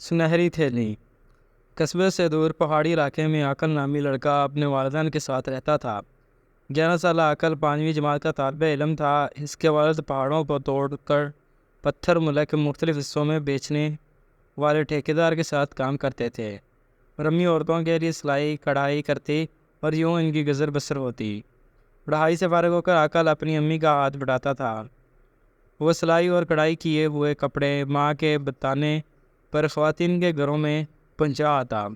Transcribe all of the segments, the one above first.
سنہری تھیلی۔ قصبے سے دور پہاڑی علاقے میں عاقل نامی لڑکا اپنے والدین کے ساتھ رہتا تھا۔ 11 سالہ عاقل 5ویں جماعت کا طالب علم تھا۔ اس کے والد پہاڑوں کو توڑ کر پتھر ملک کے مختلف حصوں میں بیچنے والے ٹھیکیدار کے ساتھ کام کرتے تھے۔ رمی عورتوں کے لیے سلائی کڑھائی کرتی اور یوں ان کی گزر بسر ہوتی۔ پڑھائی سے فارغ ہو کر عاقل اپنی امی کا ہاتھ بٹاتا تھا۔ وہ سلائی اور کڑھائی کیے ہوئے کپڑے ماں کے بتانے پر خواتین کے گھروں میں پہنچا آتا۔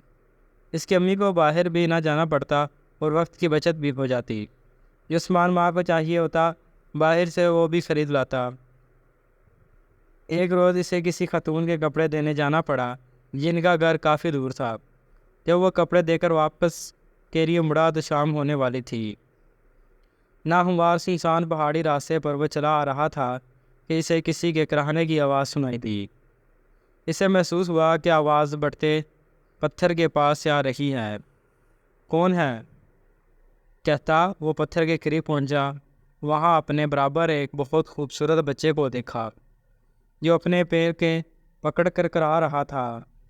اس کی امی کو باہر بھی نہ جانا پڑتا اور وقت کی بچت بھی ہو جاتی۔ جو سامان ماں کو چاہیے ہوتا باہر سے وہ بھی خرید لاتا۔ ایک روز اسے کسی خاتون کے کپڑے دینے جانا پڑا جن کا گھر کافی دور تھا۔ جب وہ کپڑے دے کر واپس کے لیے مڑا تو شام ہونے والی تھی۔ ناہموار سنسان پہاڑی راستے پر وہ چلا آ رہا تھا کہ اسے کسی کے کراہنے کی آواز سنائی دی۔ اسے محسوس ہوا کہ آواز بڑھتے پتھر کے پاس سے آ رہی ہے۔ کون ہے؟ کہتا وہ پتھر کے قریب پہنچا۔ وہاں اپنے برابر ایک بہت خوبصورت بچے کو دیکھا جو اپنے پیر کے پکڑ کر کرا رہا تھا۔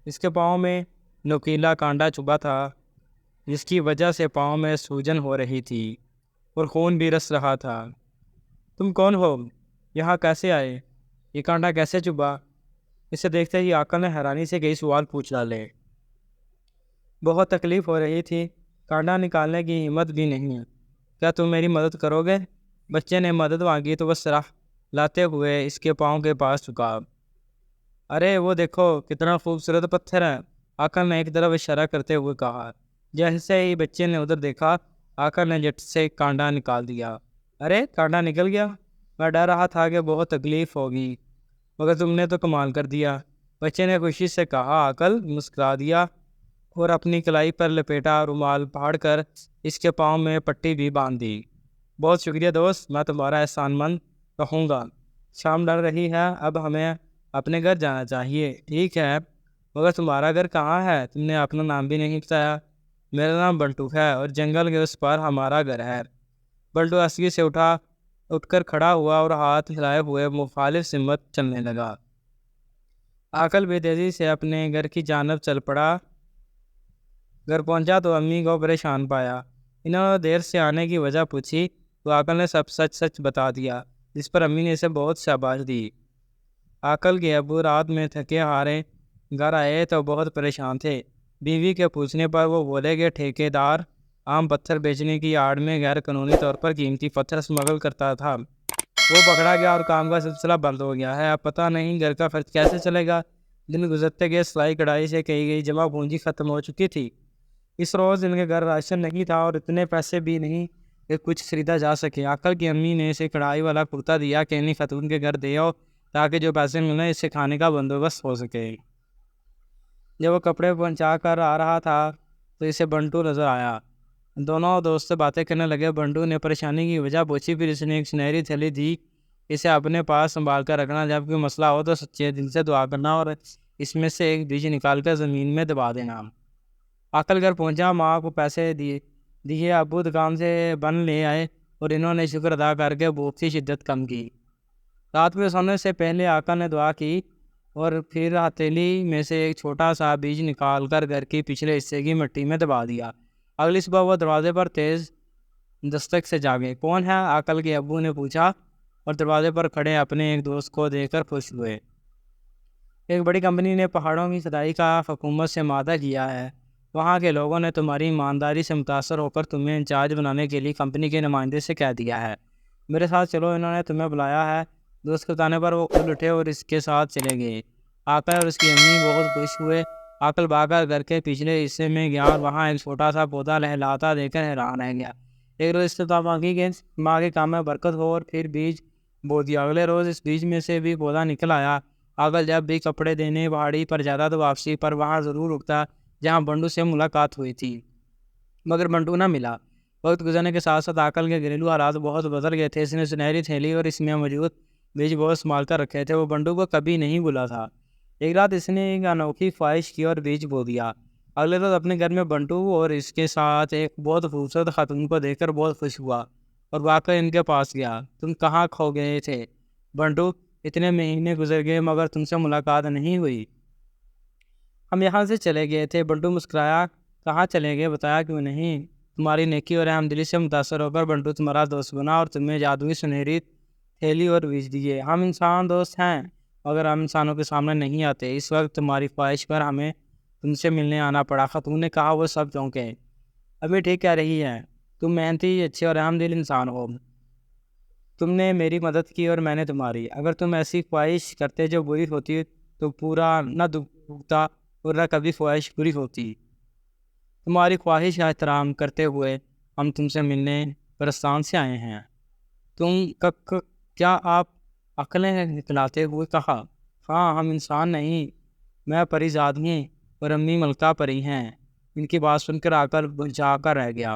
اس کے پاؤں میں نوکیلا کانٹا چبھا تھا جس کی وجہ سے پاؤں میں سوجن ہو رہی تھی اور خون بھی رس رہا تھا۔ تم کون ہو؟ یہاں کیسے آئے؟ یہ کانٹا کیسے چبھا؟ اسے دیکھتے ہی عاقل نے حیرانی سے کئی سوال پوچھ ڈالے۔ بہت تکلیف ہو رہی تھی، کانٹا نکالنے کی ہمت بھی نہیں ہے۔ کیا تم میری مدد کرو گے؟ بچے نے مدد مانگی تو وہ سراہ لاتے ہوئے اس کے پاؤں کے پاس جھکا۔ ارے وہ دیکھو کتنا خوبصورت پتھر ہے، عاقل نے ایک طرف اشارہ کرتے ہوئے کہا۔ جیسے ہی بچے نے ادھر دیکھا عاقل نے جٹ سے کانٹا نکال دیا۔ ارے کانٹا نکل گیا؟ میں ڈر رہا تھا کہ بہت تکلیف ہوگی مگر تم نے تو کمال کر دیا، بچے نے خوشی سے کہا۔ عاقل مسکرا دیا اور اپنی کلائی پر لپیٹا رومال پھاڑ کر اس کے پاؤں میں پٹی بھی باندھ دی۔ بہت شکریہ دوست، میں تمہارا احسان مند رہوں گا۔ شام ڈل رہی ہے، اب ہمیں اپنے گھر جانا چاہیے۔ ٹھیک ہے، مگر تمہارا گھر کہاں ہے؟ تم نے اپنا نام بھی نہیں بتایا۔ میرا نام بنٹو ہے اور جنگل کے اس پار ہمارا گھر ہے۔ بنٹو ہسکی سے اٹھ کر کھڑا ہوا اور ہاتھ ہلائے ہوئے مخالف سمت چلنے لگا۔ عاقل بے تیزی سے اپنے گھر کی جانب چل پڑا۔ گھر پہنچا تو امی کو پریشان پایا۔ انہوں نے دیر سے آنے کی وجہ پوچھی تو عاقل نے سب سچ بتا دیا، جس پر امی نے اسے بہت شاباش دی۔ عاقل کے ابو رات میں تھکے ہارے گھر آئے تو بہت پریشان تھے۔ بیوی کے پوچھنے پر وہ بولے کہ ٹھیکیدار عام پتھر بیچنے کی آڑ میں غیر قانونی طور پر قیمتی پتھر اسمگل کرتا تھا۔ وہ پکڑا گیا اور کام کا سلسلہ بند ہو گیا ہے۔ اب پتہ نہیں گھر کا خرچ کیسے چلے گا۔ دن گزرتے گئے، سلائی کڑھائی سے کی گئی جمع پونجی ختم ہو چکی تھی۔ اس روز ان کے گھر راشن نہیں تھا اور اتنے پیسے بھی نہیں کہ کچھ خریدا جا سکے۔ عاقل کی امی نے اسے کڑھائی والا کرتا دیا کہ انہیں خاتون کے گھر دے آؤ تاکہ جو پیسے ملیں اس سے کھانے کا بندوبست ہو سکے۔ جب وہ کپڑے پہنچا کر آ رہا تھا تو اسے بنٹو نظر آیا۔ دونوں دوست سے باتیں کرنے لگے۔ بنٹو نے پریشانی کی وجہ پوچھی، پھر اس نے ایک سنہری تھیلی دی۔ اسے اپنے پاس سنبھال کر رکھنا، جب کوئی مسئلہ ہو تو سچے دل سے دعا کرنا اور اس میں سے ایک بیج نکال کر زمین میں دبا دینا۔ عاقل گھر پہنچا، ماں کو پیسے دیے، ابو دکان سے بن لے آئے اور انہوں نے شکر ادا کر کے بھوک کی شدت کم کی۔ رات میں سونے سے پہلے عاقل نے دعا کی اور پھر ہتھیلی میں سے ایک چھوٹا سا بیج نکال کر گھر کے پچھلے حصے کی مٹی میں دبا دیا۔ اگلی صبح وہ دروازے پر تیز دستک سے جاگے۔ کون ہے؟ عاقل کے ابو نے پوچھا اور دروازے پر کھڑے اپنے ایک دوست کو دیکھ کر خوش ہوئے۔ ایک بڑی کمپنی نے پہاڑوں کی کھدائی کا حکومت سے معاہدہ کیا ہے۔ وہاں کے لوگوں نے تمہاری ایمانداری سے متاثر ہو کر تمہیں انچارج بنانے کے لیے کمپنی کے نمائندے سے کہہ دیا ہے۔ میرے ساتھ چلو، انہوں نے تمہیں بلایا ہے۔ دوست کے بتانے پر وہ خود اٹھے اور اس کے ساتھ چلے گئے۔ عاقل اور اس کی امی بہت خوش ہوئے۔ عاقل بھاگ کر گھر کے پچھلے حصے میں گیا اور وہاں ایک چھوٹا سا پودا لہلاتا دیکھ کر حیران رہ گیا۔ ایک روز استطاعت مانگی کہ ماں کے کام میں برکت ہو اور پھر بیج بو دیا۔ اگلے روز اس بیج میں سے بھی پودا نکل آیا۔ عاقل جب بھی کپڑے دینے پہاڑی پر جاتا تو واپسی پر وہاں ضرور رکتا جہاں بنٹو سے ملاقات ہوئی تھی، مگر بنٹو نہ ملا۔ وقت گزرنے کے ساتھ ساتھ عاقل کے گھریلو حالات بہت بدل گئے تھے۔ اس نے سنہری تھیلی اور اس میں موجود بیج بہت سنبھال کر رکھے تھے۔ وہ بنٹو کو کبھی نہیں بھولا تھا۔ ایک رات اس نے ایک انوکھی خواہش کی اور بیج بو دیا۔ اگلے روز اپنے گھر میں بنٹو اور اس کے ساتھ ایک بہت خوبصورت خاتون کو دیکھ کر بہت خوش ہوا اور بھاگ کر ان کے پاس گیا۔ تم کہاں کھو گئے تھے بنٹو؟ اتنے مہینے گزر گئے مگر تم سے ملاقات نہیں ہوئی۔ ہم یہاں سے چلے گئے تھے۔ بنٹو مسکرایا۔ کہاں چلے گئے؟ بتایا کیوں نہیں؟ تمہاری نیکی اور رحم دلی سے متاثر ہو کر بنٹو تمہارا دوست بنا اور تمہیں جادوئی سنہری تھیلی اور بیج دیے۔ ہم انسان دوست ہیں مگر ہم انسانوں کے سامنے نہیں آتے۔ اس وقت تمہاری خواہش پر ہمیں تم سے ملنے آنا پڑا۔ خاتون نے کہا۔ وہ سب چونکے۔ ابھی ٹھیک کہہ رہی ہے، تم محنتی، اچھے اور رحم دل انسان ہو۔ تم نے میری مدد کی اور میں نے تمہاری۔ اگر تم ایسی خواہش کرتے جو بری ہوتی تو پورا نہ دکھتا اور نہ کبھی خواہش پوری ہوتی۔ تمہاری خواہش کا احترام کرتے ہوئے ہم تم سے ملنے پرستان سے آئے ہیں۔ کیا آپ عقلیں نکلاتے ہوئے کہا؟ ہاں، ہم انسان نہیں، میں پری زاد ہوں اور امی ملکہ پری ہیں۔ ان کی بات سن کر عقل بجھا کر رہ گیا۔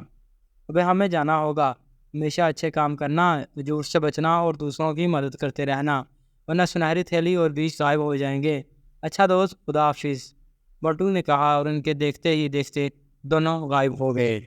ابھی ہمیں جانا ہوگا۔ ہمیشہ اچھے کام کرنا، جھوٹ سے بچنا اور دوسروں کی مدد کرتے رہنا، ورنہ سنہری تھیلی اور بیج غائب ہو جائیں گے۔ اچھا دوست، خدا حافظ، بنٹو نے کہا اور ان کے دیکھتے ہی دیکھتے دونوں غائب ہو گئے۔